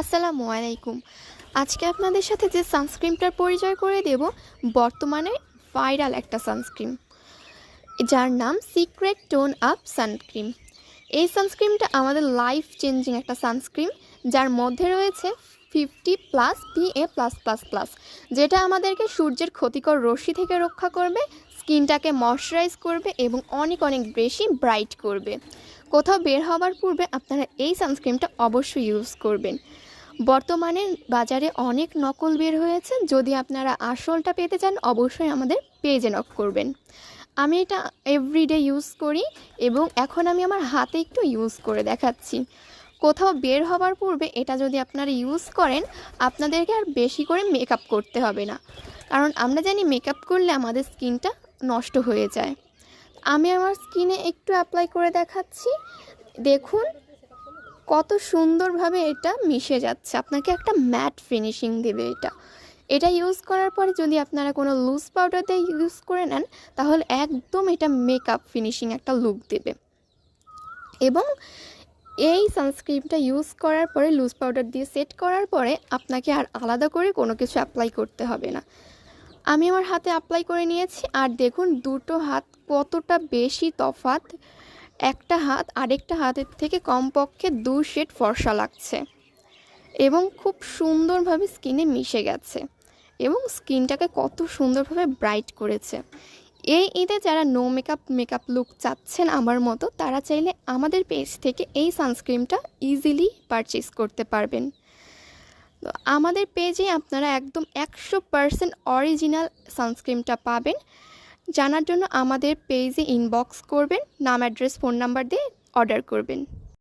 আসসালামু আলাইকুম। আজকে আপনাদের সাথে যে সানস্ক্রিনটার পরিচয় করে দেব, বর্তমানে ভাইরাল একটা সানস্ক্রিন, যার নাম সিক্রেট টোন আপ সানস্ক্রিন। এই সানস্ক্রিনটা আমাদের লাইফ চেঞ্জিং একটা সানস্ক্রিন, যার মধ্যে রয়েছে 50+ PA+++, যেটা আমাদেরকে সূর্যের ক্ষতিকর রশ্মি থেকে রক্ষা করবে, স্কিনটাকে ময়শ্চারাইজ করবে এবং অনেক অনেক বেশি ব্রাইট করবে। কোথাও বের হওয়ার পূর্বে আপনারা এই সানস্ক্রিনটা অবশ্যই ইউজ করবেন। বর্তমানে বাজারে অনেক নকল বের হয়েছে। যদি আপনারা আসলটা পেতে চান, অবশ্যই আমাদের পেজে নক করবেন। আমি এটা এভরিডে ইউজ করি এবং এখন আমি আমার হাতে একটু ইউজ করে দেখাচ্ছি। কোথাও বের হওয়ার পূর্বে এটা যদি আপনারা ইউজ করেন, আপনাদেরকে আর বেশি করে মেকআপ করতে হবে না, কারণ আমরা জানি মেকআপ করলে আমাদের স্কিনটা নষ্ট হয়ে যায়। আমি আমার স্কিনে একটু অ্যাপ্লাই করে দেখাচ্ছি। দেখুন কত সুন্দরভাবে এটা মিশে যাচ্ছে, আপনাকে একটা ম্যাট ফিনিশিং দেবে এটা ইউজ করার পরে যদি আপনারা কোনো লুজ পাউডার দিয়ে ইউজ করে নেন, তাহলে একদম এটা মেকআপ ফিনিশিং একটা লুক দেবে। এবং এই সানস্ক্রিনটা ইউজ করার পরে লুজ পাউডার দিয়ে সেট করার পরে আপনাকে আর আলাদা করে কোনো কিছু অ্যাপ্লাই করতে হবে না। আমি আমার হাতে অ্যাপ্লাই করে নিয়েছি, আর দেখুন দুটো হাত কতটা বেশি তফাৎ। একটা হাত আরেকটা হাতের থেকে কমপক্ষে 2 শেড ফর্সা লাগছে এবং খুব সুন্দরভাবে স্কিনে মিশে গেছে এবং স্কিনটাকে কত সুন্দরভাবে ব্রাইট করেছে। এই ঈদে যারা নো মেকআপ লুক চাচ্ছেন আমার মতো, তারা চাইলে আমাদের পেজ থেকে এই সানস্ক্রিনটা ইজিলি পারচেজ করতে পারবেন। তো আমাদের পেজে আপনারা একদম 100% অরিজিনাল সানস্ক্রিনটা পাবেন। জানার জন্য আমাদের পেজে ইনবক্স করবেন, নাম, অ্যাড্রেস, ফোন নাম্বার দিয়ে অর্ডার করবেন।